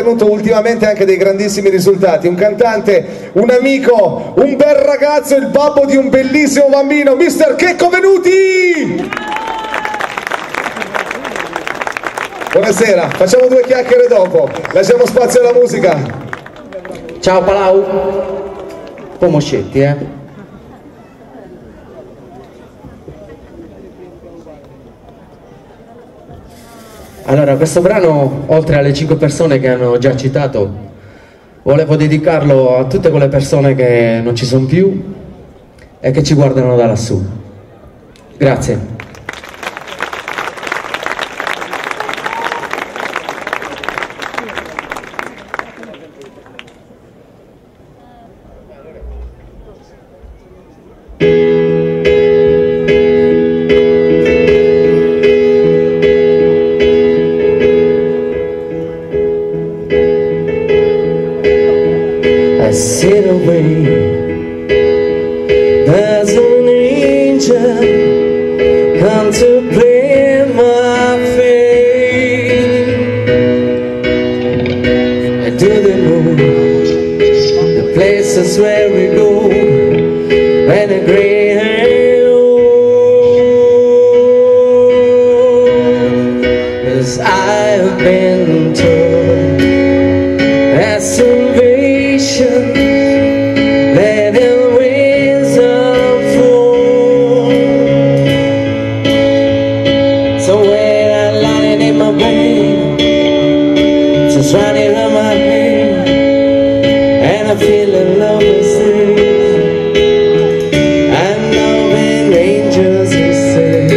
ottenuto ultimamente anche dei grandissimi risultati, un cantante, un amico, un bel ragazzo, il babbo di un bellissimo bambino, Mr. Checco Venuti! Buonasera, facciamo due chiacchiere dopo, lasciamo spazio alla musica. Ciao Palau, un po' moscetti, Allora, questo brano, oltre alle 5 persone che hanno già citato, volevo dedicarlo a tutte quelle persone che non ci sono più e che ci guardano da lassù. Grazie. Sit away. There's an angel contemplate my fate. And do they know the places where we go when the gray hair old? 'Cause I have been told that salvation let in wisdom flow. So when I'm lying in my bed, just running on my head, and I feel in love with sin, and loving angels who say,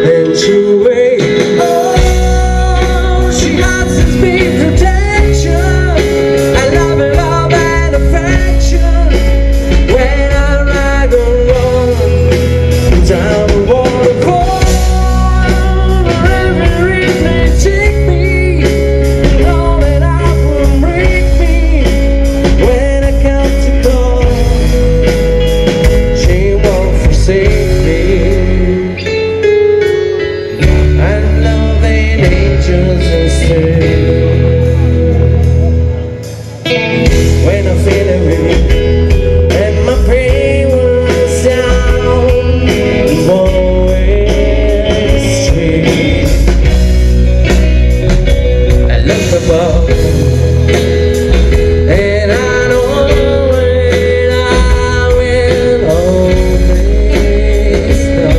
and true way. Oh, she has to be protection. When I feel it weak and my pain was down and always sweet, I look above and I know when I will always know.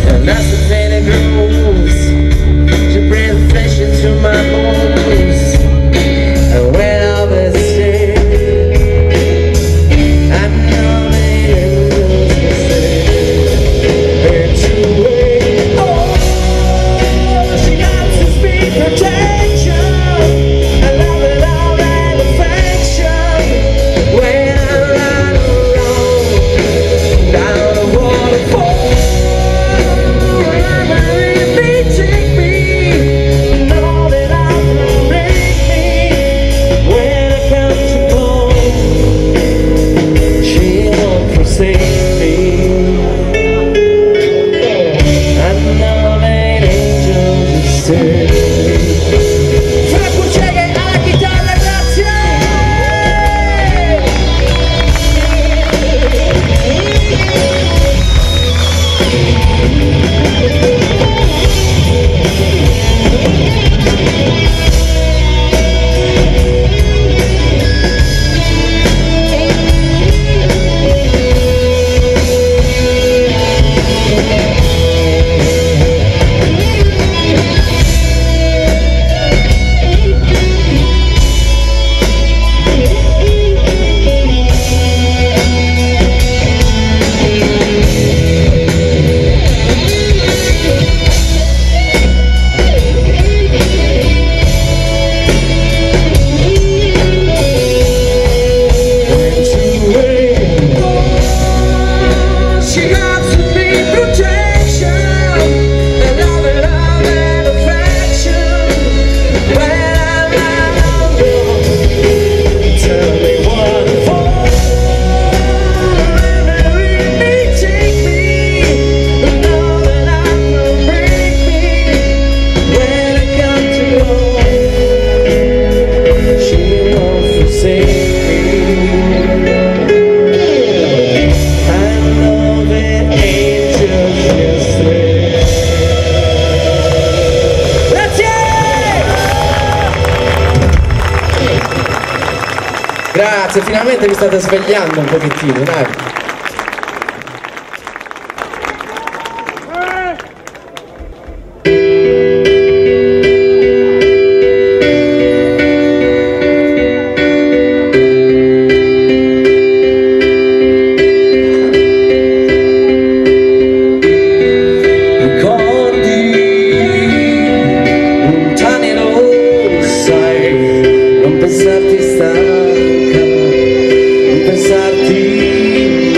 And as the pain grows, she brings flesh into my bones. And when I was sick, I know the angels will say, and to wait. Oh, she got to forsake me. I know that angels just wait. Grazie, finalmente vi state svegliando un pochettino, dai. Pensarti stanca, non pensarti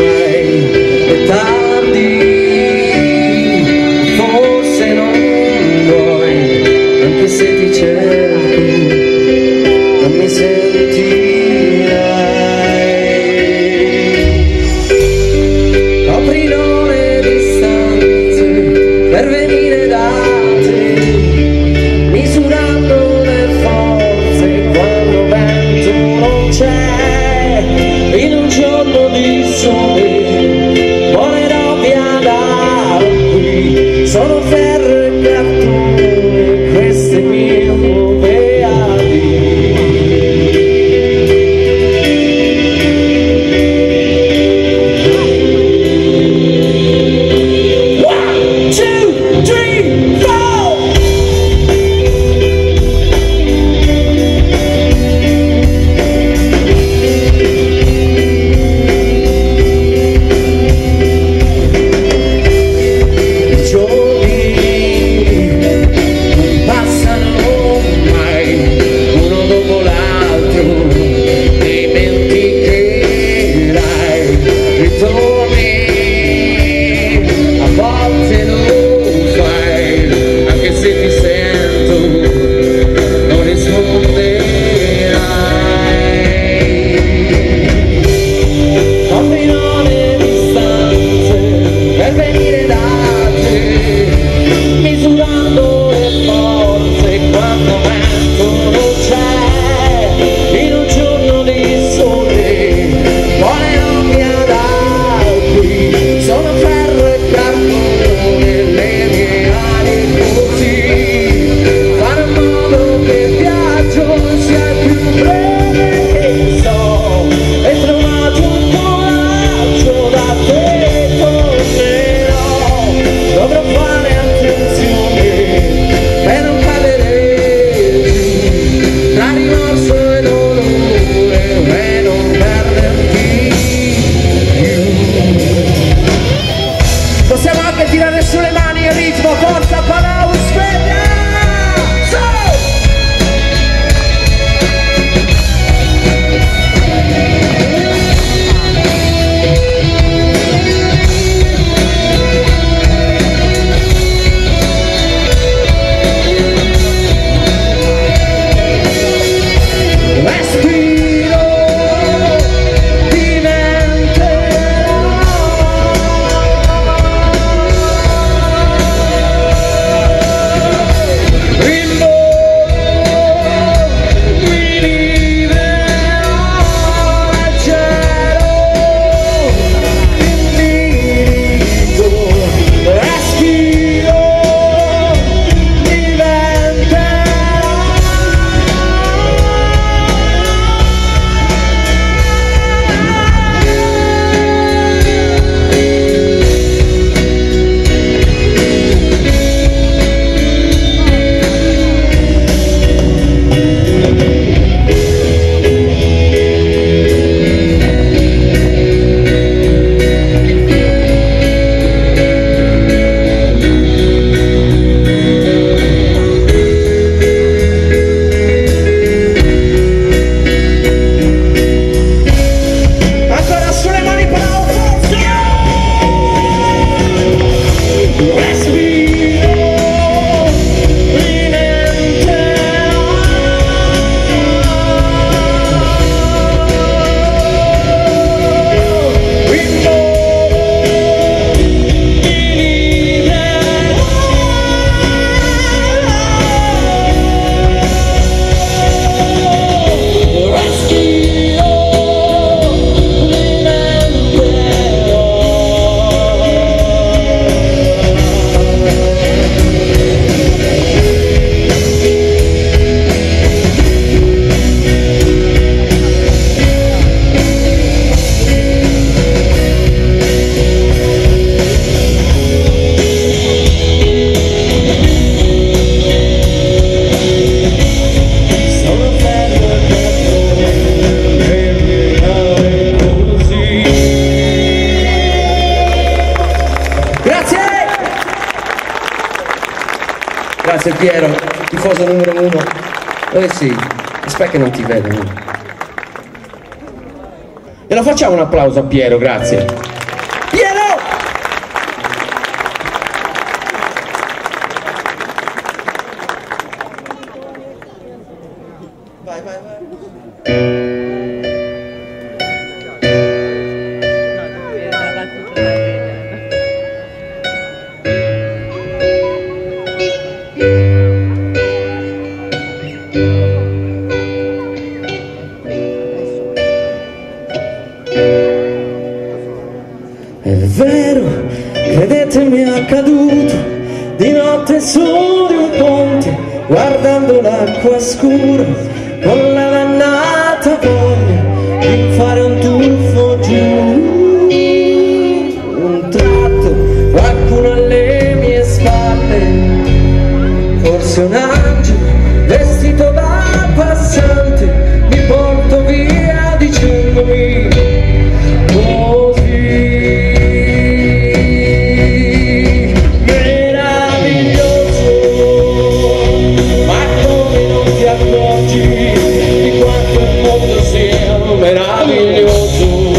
Grazie Piero, tifoso numero 1. Sì, aspetta che non ti vedono. E lo facciamo un applauso a Piero, grazie. Piero! Vai, vai, vai. È vero, credetemi è accaduto, di notte su di un ponte, guardando l'acqua scura, con la dannata voglia di fare un tuffo giù. Un tratto, qualcuno alle mie spalle, forse un angelo vestito da passante, mi porto via dicendomi così. Meraviglioso,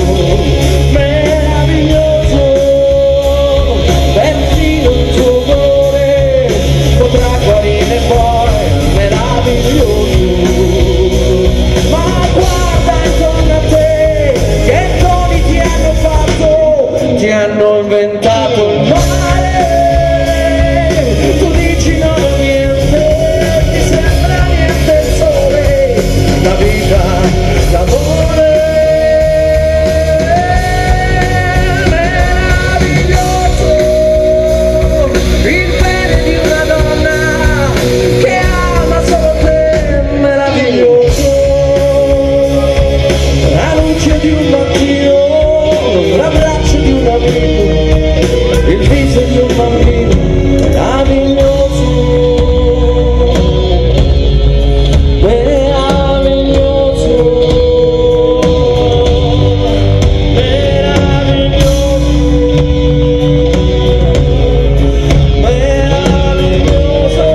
meraviglioso, perfino il tuo cuore potrà guarire poi, meraviglioso. Ma guarda intorno a te, che doni ti hanno fatto, ti hanno inventato il mare. Tu dici non ho niente, ti sembra niente il sole, la vita, l'amore. Di un mattino, l'abbraccio di un amico, il viso di un bambino meraviglioso, meraviglioso, meraviglioso, meraviglioso.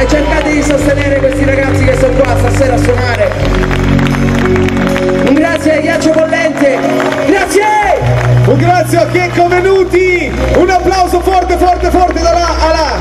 Cercate di sostenere questi ragazzi che sono qua stasera a suonare. Un grazie a Ghiaccio Bollente, grazie! Un grazie a Checco Venuti, un applauso forte forte forte da là a là.